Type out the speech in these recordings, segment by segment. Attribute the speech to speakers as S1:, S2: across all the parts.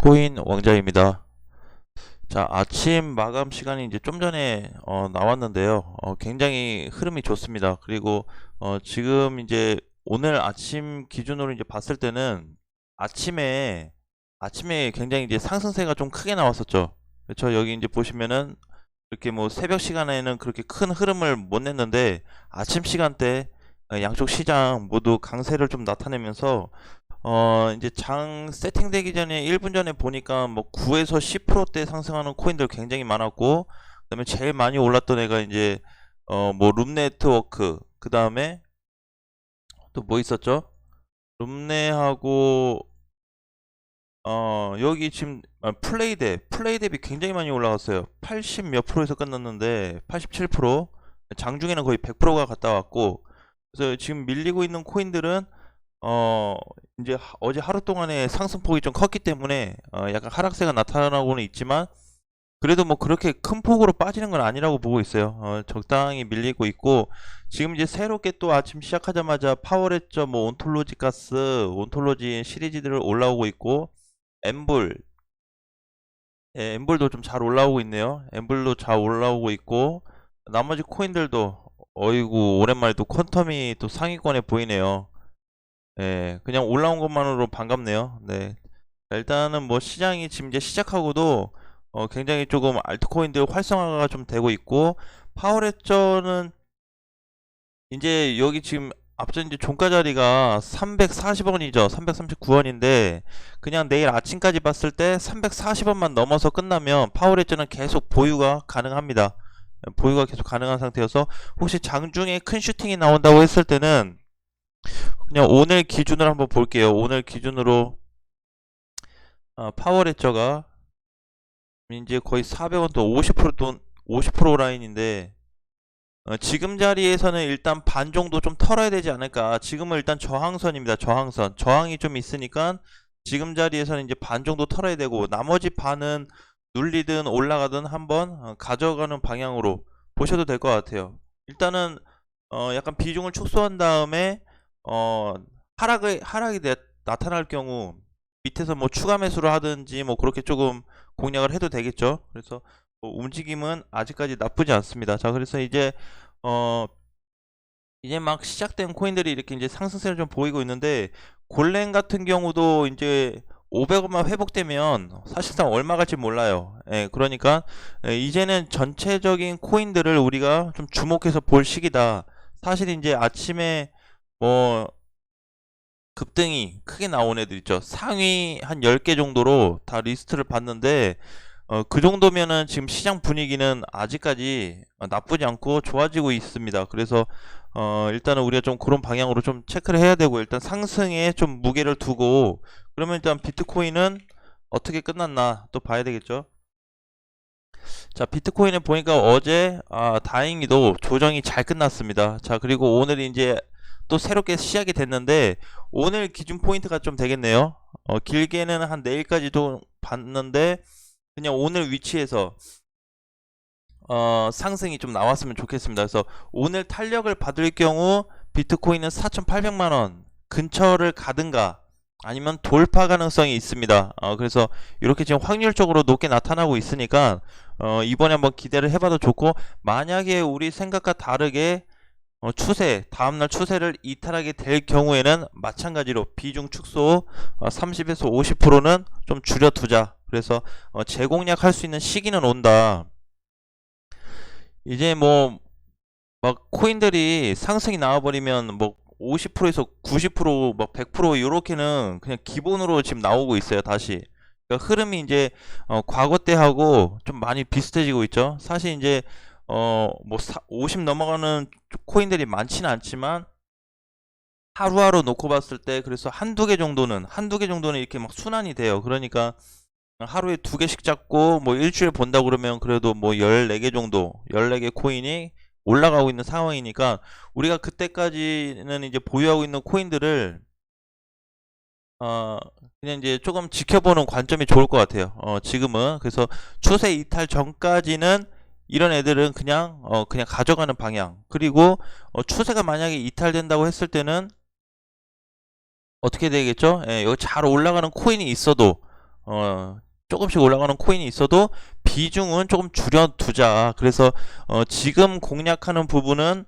S1: 비트코인 왕자입니다. 자, 아침 마감 시간이 이제 좀 전에 나왔는데요. 굉장히 흐름이 좋습니다. 그리고 지금 이제 오늘 아침 기준으로 이제 봤을 때는 아침에 굉장히 이제 상승세가 좀 크게 나왔었죠. 그렇죠. 여기 이제 보시면은 이렇게 뭐 새벽 시간에는 그렇게 큰 흐름을 못 냈는데 아침 시간대 양쪽 시장 모두 강세를 좀 나타내면서 이제 장 세팅되기 전에 1분 전에 보니까 뭐 9에서 10%대 상승하는 코인들 굉장히 많았고, 그다음에 제일 많이 올랐던 애가 이제 뭐 룸네트워크, 그다음에 또 뭐 있었죠? 룸네하고 여기 지금 플레이뎁이 굉장히 많이 올라갔어요. 80 몇 프로에서 끝났는데 87%, 장중에는 거의 100%가 갔다 왔고, 그래서 지금 밀리고 있는 코인들은 이제 어제 하루 동안의 상승폭이 좀 컸기 때문에 약간 하락세가 나타나고는 있지만, 그래도 뭐 그렇게 큰 폭으로 빠지는 건 아니라고 보고 있어요. 적당히 밀리고 있고, 지금 이제 새롭게 또 아침 시작하자마자 파워레저, 뭐 온톨로지 가스, 온톨로지 시리즈들 올라오고 있고, 엠블, 예, 엠블도 좀 잘 올라오고 있네요. 엠블도 잘 올라오고 있고, 나머지 코인들도 어이구 오랜만에 또 퀀텀이 또 상위권에 보이네요. 예, 그냥 올라온 것만으로 반갑네요. 네. 자, 일단은 뭐 시장이 지금 이제 시작하고도 굉장히 조금 알트코인들 활성화가 좀 되고 있고, 파워레저는 이제 여기 지금 앞전 이제 종가 자리가 340원이죠. 339원인데 그냥 내일 아침까지 봤을 때 340원만 넘어서 끝나면 파워레저는 계속 보유가 가능합니다. 보유가 계속 가능한 상태여서, 혹시 장중에 큰 슈팅이 나온다고 했을 때는 그냥 오늘 기준으로 한번 볼게요. 오늘 기준으로 파워레저가 이제 거의 400원 또 50% 라인인데, 지금 자리에서는 일단 반 정도 좀 털어야 되지 않을까. 지금은 일단 저항선입니다. 저항이 좀 있으니까 지금 자리에서는 이제 반 정도 털어야 되고, 나머지 반은 눌리든 올라가든 한번 가져가는 방향으로 보셔도 될 것 같아요. 일단은 약간 비중을 축소한 다음에 하락이 나타날 경우 밑에서 뭐 추가 매수를 하든지 뭐 그렇게 조금 공략을 해도 되겠죠. 그래서 움직임은 아직까지 나쁘지 않습니다. 자, 그래서 어 이제 막 시작된 코인들이 이렇게 이제 상승세를 좀 보이고 있는데, 골렘 같은 경우도 이제 500원만 회복되면 사실상 얼마 갈지 몰라요. 예, 그러니까 이제는 전체적인 코인들을 우리가 좀 주목해서 볼 시기다. 사실 이제 아침에 뭐 급등이 크게 나온 애들 있죠. 상위 한 10개 정도로 다 리스트를 봤는데, 그 정도면은 지금 시장 분위기는 아직까지 나쁘지 않고 좋아지고 있습니다. 그래서 일단은 우리가 좀 그런 방향으로 좀 체크를 해야 되고, 일단 상승에 좀 무게를 두고, 그러면 일단 비트코인은 어떻게 끝났나 또 봐야 되겠죠. 자, 비트코인을 보니까 어제 다행히도 조정이 잘 끝났습니다. 자, 그리고 오늘 이제 또 새롭게 시작이 됐는데, 오늘 기준 포인트가 좀 되겠네요. 길게는 한 내일까지도 봤는데 그냥 오늘 위치에서 상승이 좀 나왔으면 좋겠습니다. 그래서 오늘 탄력을 받을 경우 비트코인은 4,800만원 근처를 가든가 아니면 돌파 가능성이 있습니다. 그래서 이렇게 지금 확률적으로 높게 나타나고 있으니까 이번에 한번 기대를 해봐도 좋고, 만약에 우리 생각과 다르게 다음날 추세를 이탈하게 될 경우에는 마찬가지로 비중 축소 30에서 50%는 좀 줄여두자. 그래서 재공략할 수 있는 시기는 온다. 이제 뭐 막 코인들이 상승이 나와버리면 뭐 50%에서 90%막 100% 이렇게는 그냥 기본으로 지금 나오고 있어요. 다시 그러니까 흐름이 이제 과거 때하고 좀 많이 비슷해지고 있죠. 사실 이제 뭐 50 넘어가는 코인들이 많지는 않지만 하루하루 놓고 봤을 때 그래서 한두 개 정도는 이렇게 막 순환이 돼요. 그러니까 하루에 2개씩 잡고 뭐 일주일 본다 그러면 그래도 뭐 14개 정도, 14개 코인이 올라가고 있는 상황이니까, 우리가 그때까지는 이제 보유하고 있는 코인들을 그냥 이제 조금 지켜보는 관점이 좋을 것 같아요. 지금은 그래서 추세 이탈 전까지는 이런 애들은 그냥 가져가는 방향. 그리고 추세가 만약에 이탈된다고 했을 때는 어떻게 되겠죠? 예, 여기 잘 올라가는 코인이 있어도 조금씩 올라가는 코인이 있어도 비중은 조금 줄여두자. 그래서 지금 공략하는 부분은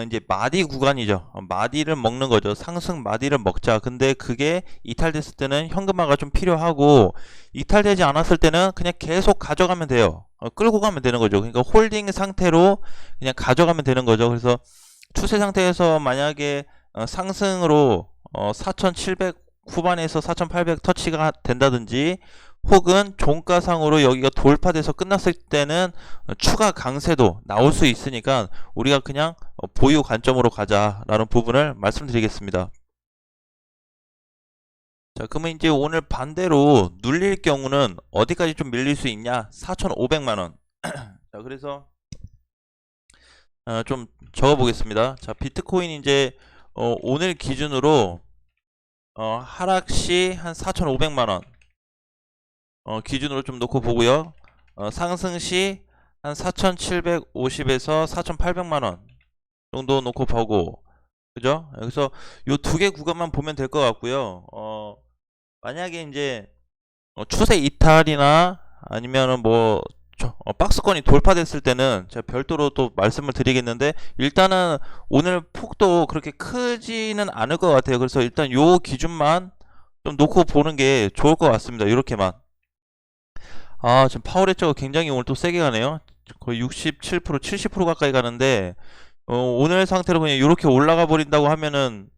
S1: 이제 마디 구간이죠. 마디를 먹는 거죠. 상승 마디를 먹자. 근데 그게 이탈됐을 때는 현금화가 좀 필요하고, 이탈되지 않았을 때는 그냥 계속 가져가면 돼요. 끌고 가면 되는 거죠. 그러니까 홀딩 상태로 그냥 가져가면 되는 거죠. 그래서 추세 상태에서 만약에 상승으로 4,700 후반에서 4,800 터치가 된다든지, 혹은 종가상으로 여기가 돌파돼서 끝났을 때는 추가 강세도 나올 수 있으니까 우리가 그냥 보유 관점으로 가자라는 부분을 말씀드리겠습니다. 자, 그러면 이제 오늘 반대로 눌릴 경우는 어디까지 좀 밀릴 수 있냐? 4,500만원. 자, 그래서 좀 적어 보겠습니다. 자, 비트코인 이제 오늘 기준으로 하락시 한 4,500만원 기준으로 좀 놓고 보고요. 상승시 한 4,750에서 4,800만원 정도 놓고 보고, 그죠? 그래서 요 두 개 구간만 보면 될 것 같고요. 만약에 이제 추세 이탈이나 아니면은 뭐 박스권이 돌파됐을 때는 제가 별도로 또 말씀을 드리겠는데, 일단은 오늘 폭도 그렇게 크지는 않을 것 같아요. 그래서 일단 요 기준만 좀 놓고 보는 게 좋을 것 같습니다. 이렇게만. 지금 파월 엣저가 굉장히 오늘 또 세게 가네요. 거의 67%, 70% 가까이 가는데, 오늘 상태로 그냥 이렇게 올라가 버린다고 하면은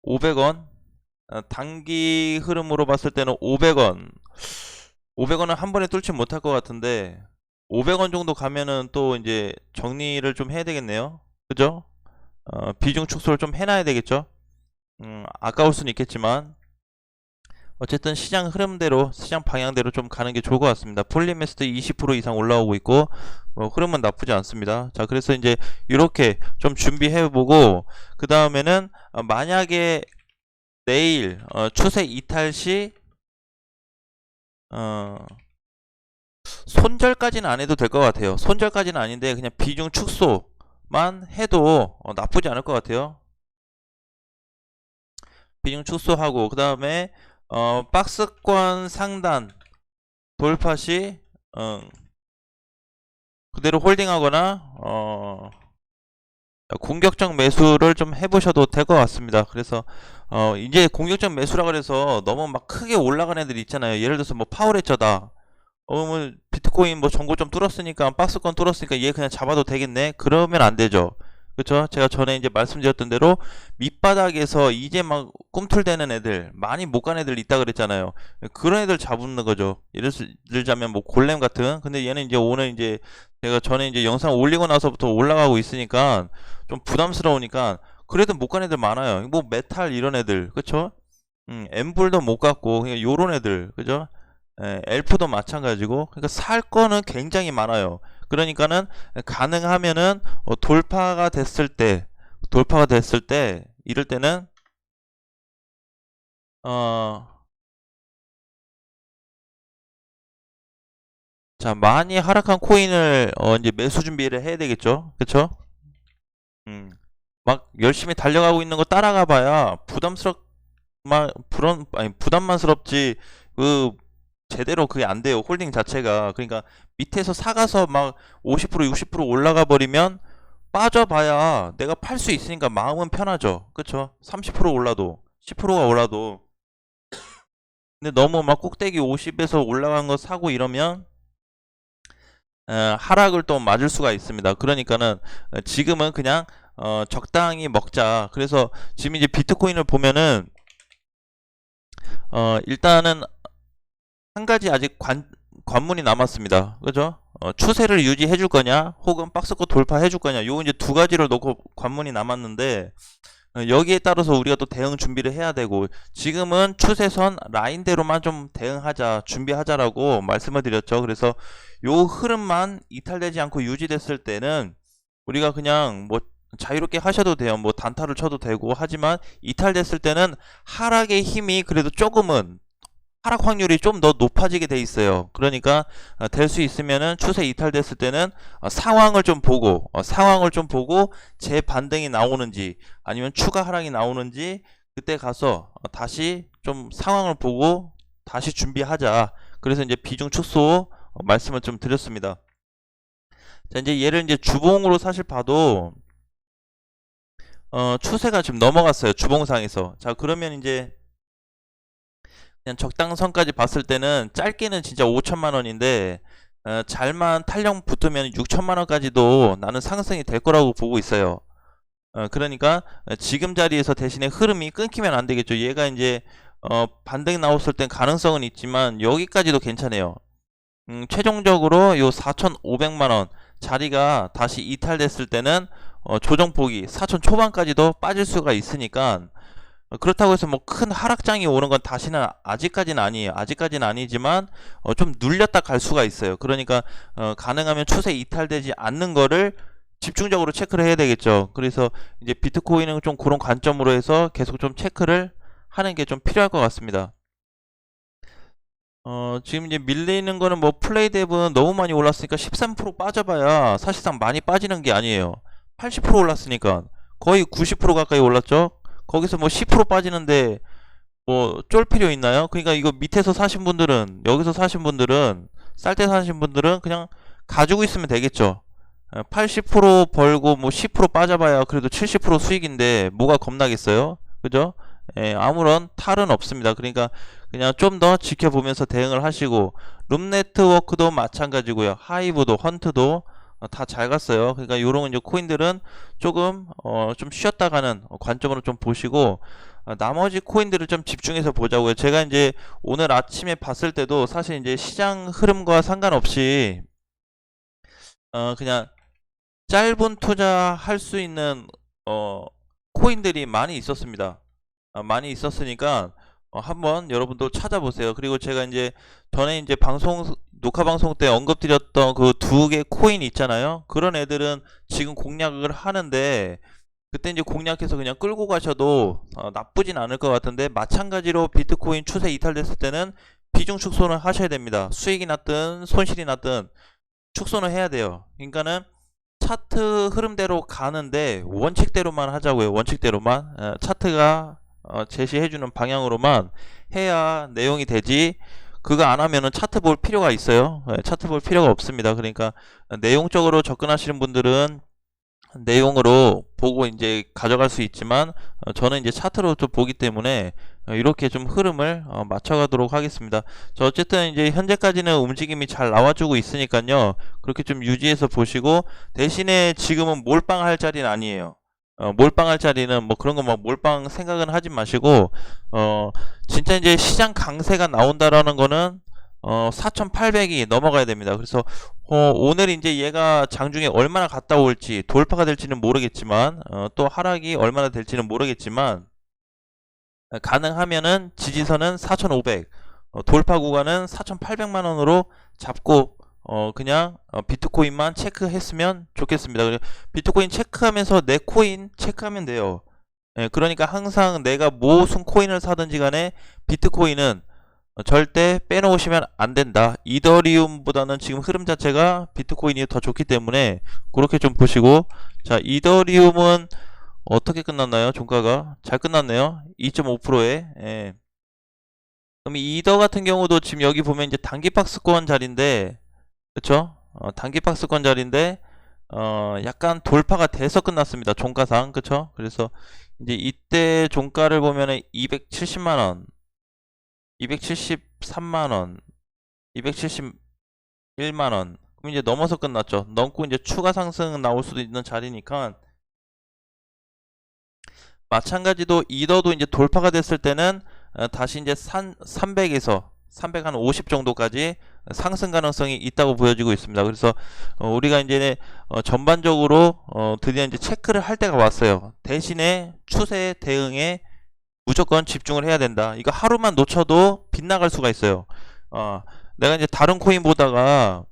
S1: 500원, 단기 흐름으로 봤을 때는 500원은 한 번에 뚫지 못할 것 같은데, 500원 정도 가면은 또 이제 정리를 좀 해야 되겠네요. 그죠? 비중 축소를 좀 해놔야 되겠죠? 아까울 수는 있겠지만, 어쨌든 시장 흐름대로, 시장 방향대로 좀 가는 게 좋을 것 같습니다. 폴리메스트 20% 이상 올라오고 있고, 흐름은 나쁘지 않습니다. 자, 그래서 이제 이렇게 좀 준비해보고, 그 다음에는 만약에 내일 추세 이탈 시 손절까지는 안 해도 될 것 같아요. 손절까지는 아닌데 그냥 비중 축소만 해도 나쁘지 않을 것 같아요. 비중 축소하고, 그 다음에 박스권 상단 돌파 시 그대로 홀딩하거나 공격적 매수를 좀 해보셔도 될 것 같습니다. 그래서 이제 공격적 매수라 그래서 너무 막 크게 올라간 애들 있잖아요. 예를 들어서 뭐 파워레저다, 뭐 비트코인 뭐 전고점 뚫었으니까, 박스권 뚫었으니까 얘 그냥 잡아도 되겠네, 그러면 안 되죠. 그렇죠? 제가 전에 이제 말씀드렸던 대로 밑바닥에서 이제 막 꿈틀대는 애들, 많이 못 간 애들 있다 그랬잖아요. 그런 애들 잡는 거죠. 예를 들자면 뭐 골렘 같은. 근데 얘는 이제 오늘 이제 제가 전에 이제 영상 올리고 나서부터 올라가고 있으니까 좀 부담스러우니까, 그래도 못 간 애들 많아요. 뭐 메탈 이런 애들, 그렇죠? 엠블도 못 갔고, 그냥 요런 애들, 그죠? 엘프도 마찬가지고. 그러니까 살 거는 굉장히 많아요. 그러니까는 가능하면은 돌파가 됐을 때 이럴 때는 자, 많이 하락한 코인을 이제 매수 준비를 해야 되겠죠. 그쵸? 막 열심히 달려가고 있는 거 따라가 봐야 부담만스럽지, 그 제대로 그게 안 돼요. 홀딩 자체가. 그러니까 밑에서 사가서 막 50% 60% 올라가 버리면 빠져봐야 내가 팔 수 있으니까 마음은 편하죠. 그쵸? 30% 올라도 10%가 올라도. 근데 너무 막 꼭대기 50에서 올라간 거 사고 이러면 하락을 또 맞을 수가 있습니다. 그러니까는 지금은 그냥 적당히 먹자. 그래서 지금 이제 비트코인을 보면은 일단은 한 가지 아직 관문이 남았습니다. 그죠? 추세를 유지해 줄 거냐, 혹은 박스권 돌파해 줄 거냐, 요 이제 두 가지를 놓고 관문이 남았는데, 여기에 따라서 우리가 또 대응 준비를 해야 되고, 지금은 추세선 라인대로만 좀 대응하자, 준비하자라고 말씀을 드렸죠. 그래서 요 흐름만 이탈되지 않고 유지됐을 때는 우리가 그냥 뭐 자유롭게 하셔도 돼요. 뭐 단타를 쳐도 되고. 하지만 이탈됐을 때는 하락의 힘이 그래도 조금은, 하락 확률이 좀 더 높아지게 돼 있어요. 그러니까 될 수 있으면은 추세 이탈됐을 때는 상황을 좀 보고 재반등이 나오는지 아니면 추가 하락이 나오는지, 그때 가서 다시 좀 상황을 보고 다시 준비하자. 그래서 이제 비중 축소 말씀을 좀 드렸습니다. 자, 이제 얘를 이제 주봉으로 사실 봐도 추세가 지금 넘어갔어요. 주봉상에서. 자, 그러면 이제 그냥 적당선까지 봤을 때는 짧게는 진짜 5천만 원인데 잘만 탄력 붙으면 6천만 원까지도 나는 상승이 될 거라고 보고 있어요. 그러니까 지금 자리에서 대신에 흐름이 끊기면 안 되겠죠. 얘가 이제 반등 나왔을 땐 가능성은 있지만 여기까지도 괜찮아요. 최종적으로 요 4,500만 원 자리가 다시 이탈됐을 때는 조정폭이 4천 초반까지도 빠질 수가 있으니까 그렇다고 해서 뭐 큰 하락장이 오는 건 다시는 아직까지는 아니에요. 아직까지는 아니지만 좀 눌렸다 갈 수가 있어요. 그러니까 가능하면 추세 이탈되지 않는 거를 집중적으로 체크를 해야 되겠죠. 그래서 이제 비트코인은 좀 그런 관점으로 해서 계속 좀 체크를 하는 게 좀 필요할 것 같습니다. 지금 이제 밀리는 거는 뭐 플레이뎁은 너무 많이 올랐으니까 13% 빠져봐야 사실상 많이 빠지는 게 아니에요. 80% 올랐으니까 거의 90% 가까이 올랐죠. 거기서 뭐 10% 빠지는데 뭐 쫄 필요 있나요? 그러니까 이거 밑에서 사신 분들은, 여기서 사신 분들은, 쌀 때 사신 분들은 그냥 가지고 있으면 되겠죠. 80% 벌고 뭐 10% 빠져봐야 그래도 70% 수익인데 뭐가 겁나겠어요? 그죠? 아무런 탈은 없습니다. 그러니까 그냥 좀 더 지켜보면서 대응을 하시고, 룸네트워크도 마찬가지고요. 하이브도, 헌트도 다 잘 갔어요. 그러니까 요런 이제 코인들은 조금 좀 쉬었다 가는 관점으로 좀 보시고, 나머지 코인들을 좀 집중해서 보자고요. 제가 이제 오늘 아침에 봤을 때도 사실 이제 시장 흐름과 상관없이 그냥 짧은 투자할 수 있는 코인들이 많이 있었습니다. 많이 있었으니까 한번 여러분도 찾아보세요. 그리고 제가 이제 전에 이제 녹화 방송 때 언급드렸던 그 두 개 코인 있잖아요. 그런 애들은 지금 공략을 하는데 그때 이제 공략해서 그냥 끌고 가셔도 나쁘진 않을 것 같은데, 마찬가지로 비트코인 추세 이탈됐을 때는 비중 축소는 하셔야 됩니다. 수익이 났든 손실이 났든 축소는 해야 돼요. 그러니까는 차트 흐름대로 가는데 원칙대로만 하자고요. 원칙대로만. 차트가 제시해주는 방향으로만 해야 내용이 되지, 그거 안 하면은 차트 볼 필요가 있어요? 차트 볼 필요가 없습니다. 그러니까 내용적으로 접근하시는 분들은 내용으로 보고 이제 가져갈 수 있지만, 저는 이제 차트로 좀 보기 때문에 이렇게 좀 흐름을 맞춰가도록 하겠습니다. 저 어쨌든 이제 현재까지는 움직임이 잘 나와주고 있으니까요. 그렇게 좀 유지해서 보시고, 대신에 지금은 몰빵할 자리는 아니에요. 몰빵할 자리는 뭐 그런 거 막 몰빵 생각은 하지 마시고, 진짜 이제 시장 강세가 나온다라는 거는 4,800이 넘어가야 됩니다. 그래서 오늘 이제 얘가 장중에 얼마나 갔다 올지, 돌파가 될지는 모르겠지만 또 하락이 얼마나 될지는 모르겠지만, 가능하면은 지지선은 4,500, 돌파 구간은 4,800만 원으로 잡고 그냥 비트코인만 체크했으면 좋겠습니다. 그리고 비트코인 체크하면서 내 코인 체크하면 돼요. 그러니까 항상 내가 무슨 코인을 사든지 간에 비트코인은 절대 빼놓으시면 안 된다. 이더리움보다는 지금 흐름 자체가 비트코인이 더 좋기 때문에 그렇게 좀 보시고, 자, 이더리움은 어떻게 끝났나요? 종가가 잘 끝났네요. 2.5%에. 예. 그럼 이더 같은 경우도 지금 여기 보면 이제 단기 박스권 자리인데, 그쵸? 단기 박스권 자리인데 약간 돌파가 돼서 끝났습니다. 종가상. 그쵸? 그래서 이제 이때 종가를 보면은 270만원, 273만원, 271만원. 그럼 이제 넘어서 끝났죠. 넘고 이제 추가 상승 나올 수도 있는 자리니까, 마찬가지로 이더도 이제 돌파가 됐을 때는 다시 이제 300에서 350 정도까지 상승 가능성이 있다고 보여지고 있습니다. 그래서 우리가 이제 전반적으로 드디어 이제 체크를 할 때가 왔어요. 대신에 추세 대응에 무조건 집중을 해야 된다. 이거 하루만 놓쳐도 빗나갈 수가 있어요. 내가 이제 다른 코인 보다가,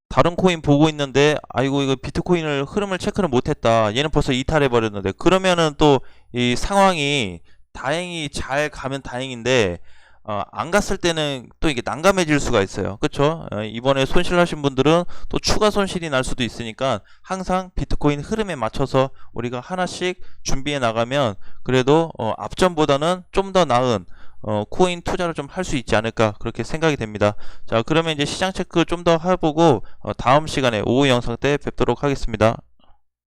S1: 다른 코인 보고 있는데 아이고 이거 비트코인을 흐름을 체크를 못했다, 얘는 벌써 이탈해 버렸는데, 그러면은 또 이 상황이 다행히 잘 가면 다행인데 안 갔을 때는 또 이게 난감해질 수가 있어요. 그쵸? 이번에 손실하신 분들은 또 추가 손실이 날 수도 있으니까 항상 비트코인 흐름에 맞춰서 우리가 하나씩 준비해 나가면 그래도 앞전보다는 좀 더 나은 코인 투자를 좀 할 수 있지 않을까 그렇게 생각이 됩니다. 자, 그러면 이제 시장 체크 좀 더 해보고 다음 시간에 오후 영상 때 뵙도록 하겠습니다.